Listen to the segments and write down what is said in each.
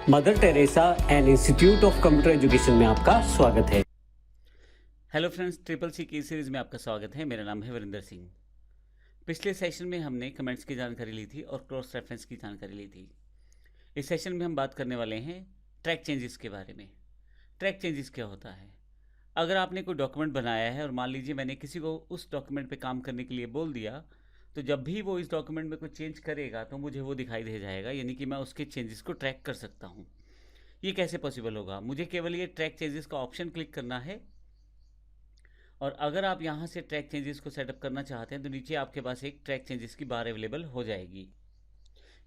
Mother Teresa and institute of computer education में आपका स्वागत है। हेलो फ्रेंड्स, ट्रिपल सी की सीरीज़ में आपका स्वागत है। मेरा नाम है वरिंदर सिंह। पिछले सेशन में हमने कमेंट्स की जानकारी ली थी और क्रॉस रेफरेंस की जानकारी ली थी। इस सेशन में हम बात करने वाले हैं ट्रैक चेंजेस के बारे में। ट्रैक चेंजेस क्या होता है? अगर आपने कोई डॉक्यूमेंट बनाया है और मान लीजिए मैंने किसी को उस डॉक्यूमेंट पे काम करने के लिए बोल दिया, तो जब भी वो इस डॉक्यूमेंट में कोई चेंज करेगा तो मुझे वो दिखाई दे जाएगा, यानी कि मैं उसके चेंजेस को ट्रैक कर सकता हूँ। ये कैसे पॉसिबल होगा? मुझे केवल ये ट्रैक चेंजेस का ऑप्शन क्लिक करना है और अगर आप यहाँ से ट्रैक चेंजेस को सेटअप करना चाहते हैं तो नीचे आपके पास एक ट्रैक चेंजेस की बार अवेलेबल हो जाएगी।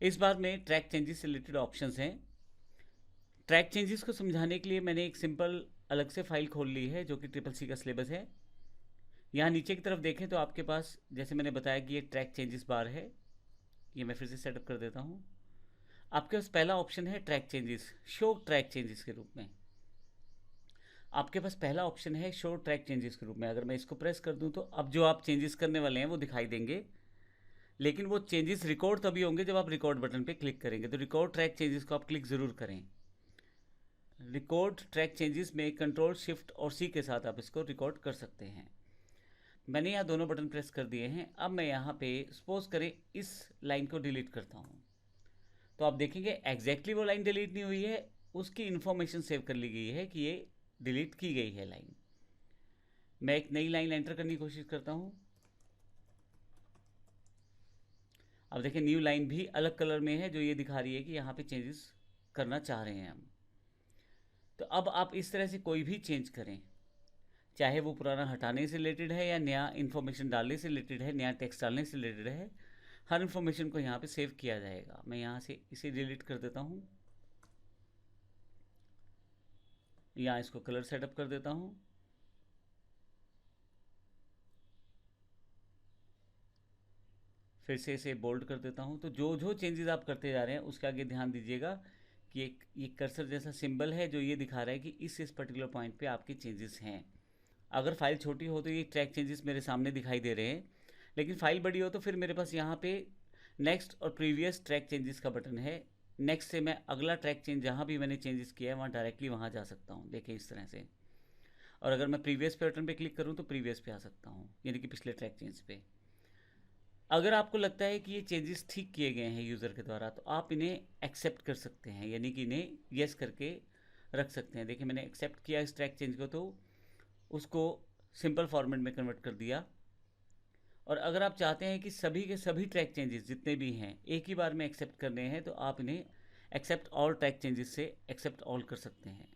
इस बार में ट्रैक चेंजेस से रिलेटेड ऑप्शंस हैं। ट्रैक चेंजेस को समझाने के लिए मैंने एक सिंपल अलग से फाइल खोल ली है जो कि ट्रिपल सी का सिलेबस है। यहाँ नीचे की तरफ देखें तो आपके पास, जैसे मैंने बताया कि ये ट्रैक चेंजेस बार है। ये मैं फिर से सेटअप कर देता हूँ। आपके पास पहला ऑप्शन है track changes, show track changes के रूप में। आपके पास पहला ऑप्शन है शो ट्रैक चेंजेस के रूप में। अगर मैं इसको प्रेस कर दूं तो अब जो आप चेंजेस करने वाले हैं वो दिखाई देंगे, लेकिन वो चेंजेस रिकॉर्ड तभी होंगे जब आप रिकॉर्ड बटन पे क्लिक करेंगे। तो रिकॉर्ड ट्रैक चेंजेस को आप क्लिक ज़रूर करें। रिकॉर्ड ट्रैक चेंजेस में कंट्रोल शिफ्ट और सी के साथ आप इसको रिकॉर्ड कर सकते हैं। मैंने यहाँ दोनों बटन प्रेस कर दिए हैं। अब मैं यहाँ पे सपोज करें इस लाइन को डिलीट करता हूँ, तो आप देखेंगे एग्जैक्टली वो लाइन डिलीट नहीं हुई है, उसकी इन्फॉर्मेशन सेव कर ली गई है कि ये डिलीट की गई है लाइन। मैं एक नई लाइन एंटर करने की कोशिश करता हूँ। अब देखिए न्यू लाइन भी अलग कलर में है, जो ये दिखा रही है कि यहाँ पे चेंजेस करना चाह रहे हैं हम। तो अब आप इस तरह से कोई भी चेंज करें, चाहे वो पुराना हटाने से रिलेटेड है या नया इन्फॉर्मेशन डालने से रिलेटेड है, नया टेक्स्ट डालने से रिलेटेड है, हर इन्फॉर्मेशन को यहाँ पे सेव किया जाएगा। मैं यहाँ से इसे डिलीट कर देता हूँ। यहाँ इसको कलर सेटअप कर देता हूँ। फिर से इसे बोल्ड कर देता हूँ। तो जो जो चेंजेस आप करते जा रहे हैं उसके आगे ध्यान दीजिएगा कि एक ये कर्सर जैसा सिंबल है जो ये दिखा रहा है कि इस पर्टिकुलर पॉइंट पे आपके चेंजेस हैं। अगर फाइल छोटी हो तो ये ट्रैक चेंजेस मेरे सामने दिखाई दे रहे हैं, लेकिन फाइल बड़ी हो तो फिर मेरे पास यहाँ पे नेक्स्ट और प्रीवियस ट्रैक चेंजेस का बटन है। नेक्स्ट से मैं अगला ट्रैक चेंज जहाँ भी मैंने चेंजेस किया है वहाँ डायरेक्टली वहाँ जा सकता हूँ। देखिए इस तरह से। और अगर मैं प्रीवियस पे बटन पे क्लिक करूँ तो प्रीवियस पे आ सकता हूँ, यानी कि पिछले ट्रैक चेंज पे। अगर आपको लगता है कि ये चेंजेस ठीक किए गए हैं यूज़र के द्वारा, तो आप इन्हें एक्सेप्ट कर सकते हैं, यानी कि इन्हें यस करके रख सकते हैं। देखिए मैंने एक्सेप्ट किया इस ट्रैक चेंज को, तो उसको सिंपल फॉर्मेट में कन्वर्ट कर दिया। और अगर आप चाहते हैं कि सभी के सभी ट्रैक चेंजेस जितने भी हैं एक ही बार में एक्सेप्ट करने हैं, तो आप इन्हें एक्सेप्ट ऑल ट्रैक चेंजेस से एक्सेप्ट ऑल कर सकते हैं।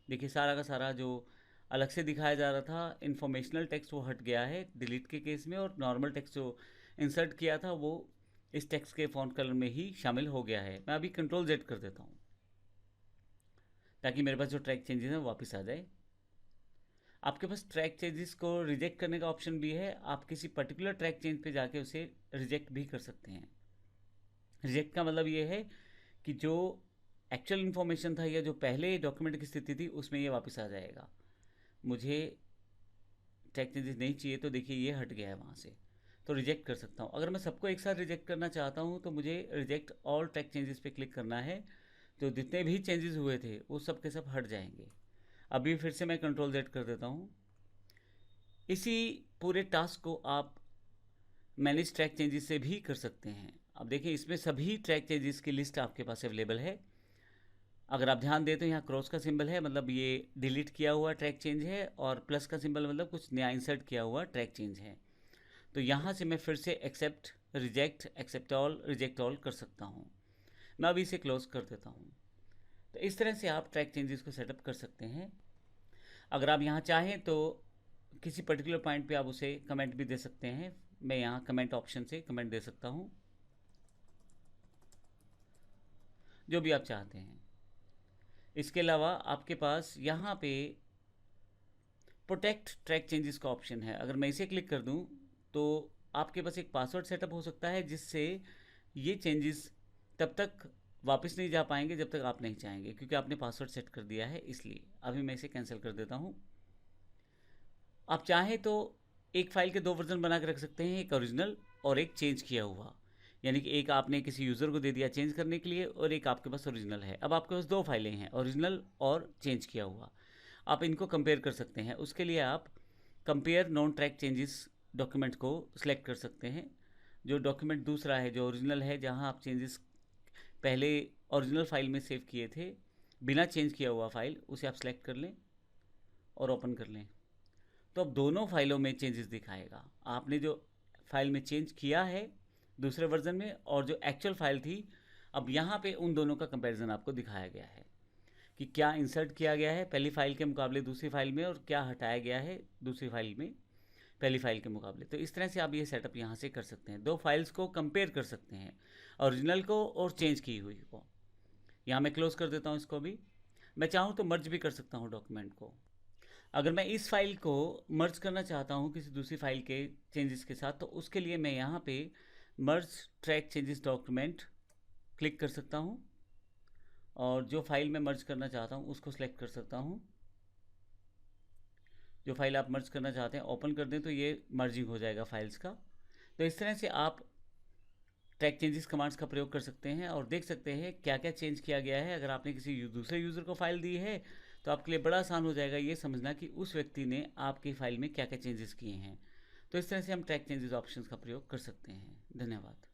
देखिए सारा का सारा जो अलग से दिखाया जा रहा था इन्फॉर्मेशनल टेक्स्ट वो हट गया है डिलीट के केस में, और नॉर्मल टेक्स्ट जो इंसर्ट किया था वो इस टेक्स्ट के फॉन्ट कलर में ही शामिल हो गया है। मैं अभी कंट्रोल जेड कर देता हूँ ताकि मेरे पास जो ट्रैक चेंजेस हैं वापस आ जाए। आपके पास ट्रैक चेंजेस को रिजेक्ट करने का ऑप्शन भी है। आप किसी पर्टिकुलर ट्रैक चेंज पे जाके उसे रिजेक्ट भी कर सकते हैं। रिजेक्ट का मतलब ये है कि जो एक्चुअल इन्फॉर्मेशन था या जो पहले डॉक्यूमेंट की स्थिति थी उसमें ये वापस आ जाएगा। मुझे ट्रैक चेंजेस नहीं चाहिए तो देखिए ये हट गया है वहाँ से, तो रिजेक्ट कर सकता हूँ। अगर मैं सबको एक साथ रिजेक्ट करना चाहता हूँ तो मुझे रिजेक्ट ऑल ट्रैक चेंजेस पे क्लिक करना है। तो जितने भी चेंजेस हुए थे वो सब के सब हट जाएंगे। अभी फिर से मैं कंट्रोल जेड कर देता हूँ। इसी पूरे टास्क को आप मैनेज ट्रैक चेंजेस से भी कर सकते हैं। अब देखिए इसमें सभी ट्रैक चेंजेस की लिस्ट आपके पास अवेलेबल है। अगर आप ध्यान दें तो यहाँ क्रॉस का सिंबल है, मतलब ये डिलीट किया हुआ ट्रैक चेंज है, और प्लस का सिंबल मतलब कुछ नया इंसर्ट किया हुआ ट्रैक चेंज है। तो यहाँ से मैं फिर से accept, reject, accept all, reject all कर सकता हूँ। मैं अभी इसे क्लोज कर देता हूँ। तो इस तरह से आप ट्रैक चेंजेस को सेटअप कर सकते हैं। अगर आप यहाँ चाहें तो किसी पर्टिकुलर पॉइंट पे आप उसे कमेंट भी दे सकते हैं। मैं यहाँ कमेंट ऑप्शन से कमेंट दे सकता हूँ, जो भी आप चाहते हैं। इसके अलावा आपके पास यहाँ पे प्रोटेक्ट ट्रैक चेंजेस का ऑप्शन है। अगर मैं इसे क्लिक कर दूँ तो आपके पास एक पासवर्ड सेटअप हो सकता है जिससे ये चेंजेस तब तक वापस नहीं जा पाएंगे जब तक आप नहीं चाहेंगे, क्योंकि आपने पासवर्ड सेट कर दिया है। इसलिए अभी मैं इसे कैंसिल कर देता हूँ। आप चाहें तो एक फ़ाइल के दो वर्जन बना के रख सकते हैं, एक ओरिजिनल और एक चेंज किया हुआ। यानी कि एक आपने किसी यूज़र को दे दिया चेंज करने के लिए और एक आपके पास ओरिजिनल है। अब आपके पास दो फाइलें हैं, ओरिजिनल और चेंज किया हुआ। आप इनको कंपेयर कर सकते हैं। उसके लिए आप compare non track changes document को सिलेक्ट कर सकते हैं। जो डॉक्यूमेंट दूसरा है, जो ओरिजिनल है, जहां आप चेंजेस पहले ओरिजिनल फाइल में सेव किए थे बिना चेंज किया हुआ फाइल, उसे आप सिलेक्ट कर लें और ओपन कर लें। तो अब दोनों फाइलों में चेंजेस दिखाएगा। आपने जो फाइल में चेंज किया है दूसरे वर्जन में और जो एक्चुअल फाइल थी, अब यहाँ पे उन दोनों का कंपैरिजन आपको दिखाया गया है कि क्या इंसर्ट किया गया है पहली फाइल के मुकाबले दूसरी फाइल में और क्या हटाया गया है दूसरी फाइल में पहली फाइल के मुकाबले। तो इस तरह से आप ये सेटअप यहाँ से कर सकते हैं, दो फाइल्स को कंपेयर कर सकते हैं, ओरिजिनल को और चेंज की हुई को। यहाँ मैं क्लोज कर देता हूँ इसको भी। मैं चाहूँ तो मर्ज भी कर सकता हूँ डॉक्यूमेंट को। अगर मैं इस फाइल को मर्ज करना चाहता हूँ किसी दूसरी फाइल के चेंजेस के साथ, तो उसके लिए मैं यहाँ पे मर्ज ट्रैक चेंजेस डॉक्यूमेंट क्लिक कर सकता हूँ और जो फाइल मैं मर्ज करना चाहता हूँ उसको सिलेक्ट कर सकता हूँ। जो फाइल आप मर्ज करना चाहते हैं ओपन कर दें तो ये मर्जिंग हो जाएगा फाइल्स का। तो इस तरह से आप ट्रैक चेंजेस कमांड्स का प्रयोग कर सकते हैं और देख सकते हैं क्या क्या चेंज किया गया है। अगर आपने किसी दूसरे यूज़र को फाइल दी है तो आपके लिए बड़ा आसान हो जाएगा ये समझना कि उस व्यक्ति ने आपकी फाइल में क्या क्या चेंजेस किए हैं। तो इस तरह से हम ट्रैक चेंजेस ऑप्शंस का प्रयोग कर सकते हैं। धन्यवाद।